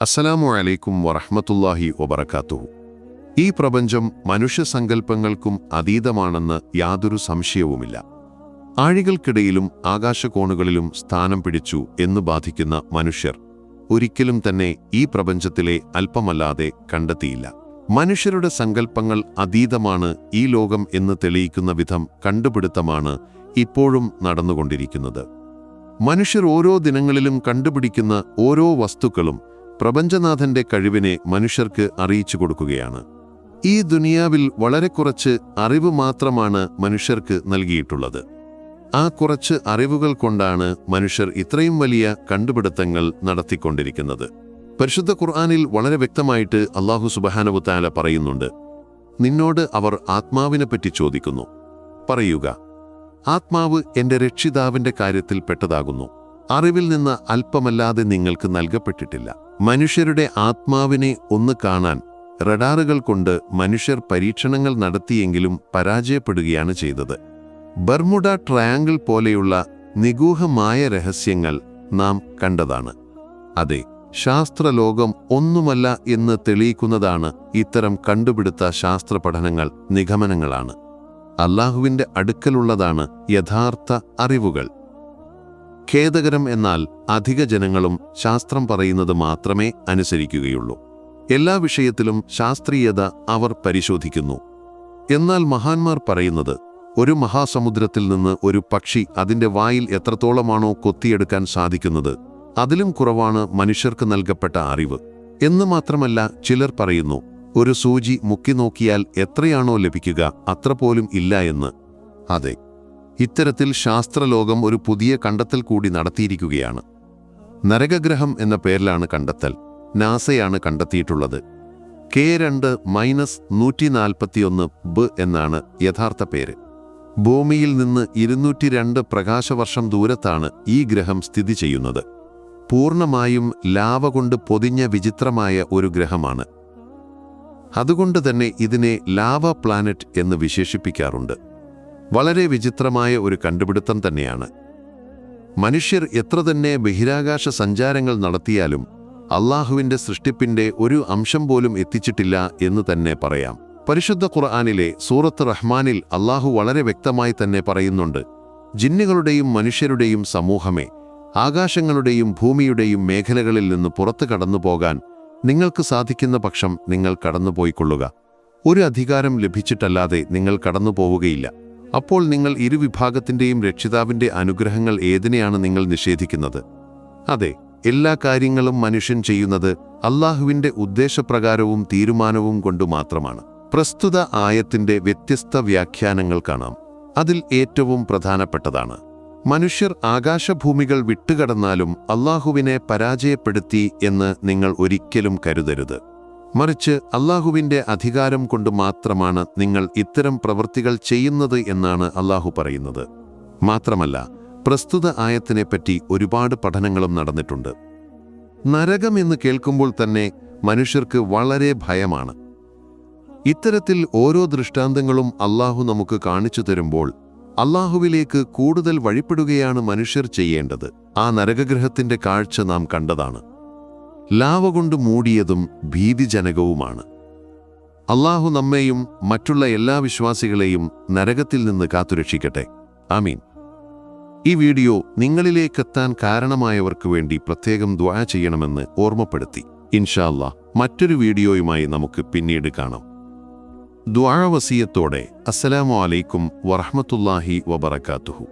അസ്സലാമു അലൈക്കും വറഹ്മത്തുള്ളാഹി വബറകാതുഹു. ഈ പ്രപഞ്ചം മനുഷ്യസങ്കല്പങ്ങൾക്കും അതീതമാണെന്ന് യാതൊരു സംശയവുമില്ല. ആഴികൾക്കിടയിലും ആകാശകോണുകളിലും സ്ഥാനം പിടിച്ചു എന്ന് ബാധിക്കുന്ന മനുഷ്യർ ഒരിക്കലും തന്നെ ഈ പ്രപഞ്ചത്തിലെ അല്പമല്ലാതെ കണ്ടെത്തിയില്ല. മനുഷ്യരുടെ സങ്കല്പങ്ങൾ അതീതമാണ് ഈ ലോകം എന്ന് തെളിയിക്കുന്ന വിധം കണ്ടുപിടുത്തമാണ് ഇപ്പോഴും നടന്നുകൊണ്ടിരിക്കുന്നത്. മനുഷ്യർ ഓരോ ദിനങ്ങളിലും കണ്ടുപിടിക്കുന്ന ഓരോ വസ്തുക്കളും പ്രപഞ്ചനാഥന്റെ കഴിവിനെ മനുഷ്യർക്ക് അറിയിച്ചു കൊടുക്കുകയാണ്. ഈ ദുനിയാവിൽ വളരെ കുറച്ച് അറിവ് മാത്രമാണ് മനുഷ്യർക്ക് നൽകിയിട്ടുള്ളത്. ആ കുറച്ച് അറിവുകൾ കൊണ്ടാണ് മനുഷ്യർ ഇത്രയും വലിയ കണ്ടുപിടുത്തങ്ങൾ നടത്തിക്കൊണ്ടിരിക്കുന്നത്. പരിശുദ്ധ ഖുർആനിൽ വളരെ വ്യക്തമായിട്ട് അല്ലാഹു സുബ്ഹാനഹു വതആല പറയുന്നുണ്ട്, നിന്നോട് അവർ ആത്മാവിനെപ്പറ്റി ചോദിക്കുന്നു. പറയുക, ആത്മാവ് എന്റെ രക്ഷിതാവിന്റെ കാര്യത്തിൽ പെട്ടതാകുന്നു. അറിവിൽ നിന്ന് അല്പമല്ലാതെ നിങ്ങൾക്ക് നൽകപ്പെട്ടിട്ടില്ല. മനുഷ്യരുടെ ആത്മാവിനെ ഒന്ന് കാണാൻ റഡാറുകൾ കൊണ്ട് മനുഷ്യർ പരീക്ഷണങ്ങൾ നടത്തിയെങ്കിലും പരാജയപ്പെടുകയാണ് ചെയ്തത്. ബർമുഡ ട്രയാങ്കിൾ പോലെയുള്ള നിഗൂഢമായ രഹസ്യങ്ങൾ നാം കണ്ടതാണ്. അതെ, ശാസ്ത്രലോകം ഒന്നുമല്ല എന്ന് തെളിയിക്കുന്നതാണ് ഇത്തരം കണ്ടുപിടുത്ത ശാസ്ത്ര പഠനങ്ങൾ, നിഗമനങ്ങളാണ്. അല്ലാഹുവിന്റെ അടുക്കലുള്ളതാണ് യഥാർത്ഥ അറിവുകൾ. ഖേദകരം എന്നാൽ അധിക ജനങ്ങളും ശാസ്ത്രം പറയുന്നത് മാത്രമേ അനുസരിക്കുകയുള്ളൂ. എല്ലാ വിഷയത്തിലും ശാസ്ത്രീയത അവർ പരിശോധിക്കുന്നു. എന്നാൽ മഹാന്മാർ പറയുന്നത്, ഒരു മഹാസമുദ്രത്തിൽ നിന്ന് ഒരു പക്ഷി അതിന്റെ വായിൽ എത്രത്തോളമാണോ കൊത്തിയെടുക്കാൻ സാധിക്കുന്നത്, അതിലും കുറവാണ് മനുഷ്യർക്ക് നൽകപ്പെട്ട അറിവ് എന്ന് മാത്രമല്ല, ചിലർ പറയുന്നു, ഒരു സൂചി മുക്കി നോക്കിയാൽ എത്രയാണോ ലഭിക്കുക അത്ര പോലും ഇല്ല എന്ന്. അതെ, ഇത്തരത്തിൽ ശാസ്ത്രലോകം ഒരു പുതിയ കണ്ടെത്തൽ കൂടി നടത്തിയിരിക്കുകയാണ്. നരകഗ്രഹം എന്ന പേരിലാണ് കണ്ടെത്തൽ. നാസയാണ് കണ്ടെത്തിയിട്ടുള്ളത്. K2-141b എന്നാണ് യഥാർത്ഥ പേര്. ഭൂമിയിൽ നിന്ന് 202 പ്രകാശവർഷം ദൂരത്താണ് ഈ ഗ്രഹം സ്ഥിതി ചെയ്യുന്നത്. പൂർണ്ണമായും ലാവ കൊണ്ട് പൊതിഞ്ഞ വിചിത്രമായ ഒരു ഗ്രഹമാണ്. അതുകൊണ്ട് തന്നെ ഇതിനെ ലാവ പ്ലാനറ്റ് എന്ന് വിശേഷിപ്പിക്കാറുണ്ട്. വളരെ വിചിത്രമായ ഒരു കണ്ടുപിടുത്തം തന്നെയാണ്. മനുഷ്യർ എത്ര തന്നെ ബഹിരാകാശ സഞ്ചാരങ്ങൾ നടത്തിയാലും അല്ലാഹുവിന്റെ സൃഷ്ടിപ്പിന്റെ ഒരു അംശം പോലും എത്തിച്ചിട്ടില്ല എന്ന് തന്നെ പറയാം. പരിശുദ്ധ ഖുർആനിലെ സൂറത്ത് റഹ്മാനിൽ അല്ലാഹു വളരെ വ്യക്തമായി തന്നെ പറയുന്നുണ്ട്, ജിന്നുകളുടെയും മനുഷ്യരുടെയും സമൂഹമേ, ആകാശങ്ങളുടെയും ഭൂമിയുടെയും മേഖലകളിൽ നിന്ന് പുറത്തു കടന്നുപോകാൻ നിങ്ങൾക്ക് സാധിക്കുന്ന പക്ഷം നിങ്ങൾ കടന്നുപോയിക്കൊള്ളുക. ഒരു അധികാരം ലഭിച്ചിട്ടല്ലാതെ നിങ്ങൾ കടന്നുപോവുകയില്ല. അപ്പോൾ നിങ്ങൾ ഇരുവിഭാഗത്തിന്റെയും രക്ഷിതാവിന്റെ അനുഗ്രഹങ്ങൾ ഏതിനെയാണ് നിങ്ങൾ നിഷേധിക്കുന്നത്? അതെ, എല്ലാ കാര്യങ്ങളും മനുഷ്യൻ ചെയ്യുന്നത് അല്ലാഹുവിന്റെ ഉദ്ദേശപ്രകാരവും തീരുമാനവും കൊണ്ടു മാത്രമാണ്. പ്രസ്തുത ആയത്തിന്റെ വ്യത്യസ്ത വ്യാഖ്യാനങ്ങൾ കാണാം. അതിൽ ഏറ്റവും പ്രധാനപ്പെട്ടതാണ്, മനുഷ്യർ ആകാശഭൂമികൾ വിട്ടുകടന്നാലും അല്ലാഹുവിനെ പരാജയപ്പെടുത്തി എന്ന് നിങ്ങൾ ഒരിക്കലും കരുതരുത്. മറിച്ച് അല്ലാഹുവിന്റെ അധികാരം കൊണ്ട് മാത്രമാണ് നിങ്ങൾ ഇത്തരം പ്രവൃത്തികൾ ചെയ്യുന്നത് എന്നാണ് അല്ലാഹു പറയുന്നത്. മാത്രമല്ല, പ്രസ്തുത ആയത്തിനെപ്പറ്റി ഒരുപാട് പഠനങ്ങളും നടന്നിട്ടുണ്ട്. നരകം എന്ന് കേൾക്കുമ്പോൾ തന്നെ മനുഷ്യർക്ക് വളരെ ഭയമാണ്. ഇത്തരത്തിൽ ഓരോ ദൃഷ്ടാന്തങ്ങളും അല്ലാഹു നമുക്ക് കാണിച്ചു തരുമ്പോൾ അല്ലാഹുവിലേക്ക് കൂടുതൽ വഴിപ്പെടുകയാണ് മനുഷ്യർ ചെയ്യേണ്ടത്. ആ നരകഗ്രഹത്തിന്റെ കാഴ്ച നാം കണ്ടതാണ്. ലാവ കൊണ്ട് മൂടിയതും ഭീതിജനകവുമാണ്. അല്ലാഹു നമ്മെയും മറ്റുള്ള എല്ലാ വിശ്വാസികളെയും നരകത്തിൽ നിന്ന് കാത്തുരക്ഷിക്കട്ടെ. ആമീൻ. ഈ വീഡിയോ നിങ്ങളിലേക്കെത്താൻ കാരണമായവർക്ക് വേണ്ടി പ്രത്യേകം ദുആ ചെയ്യണമെന്ന് ഓർമ്മപ്പെടുത്തി. ഇൻഷാ അല്ലാഹ് മറ്റൊരു വീഡിയോയുമായി നമുക്ക് പിന്നീട് കാണാം. ദുആ വസിയത്തോടെ. അസ്സലാമു അലൈക്കും വറഹ്മത്തുള്ളാഹി വബറകാതുഹു.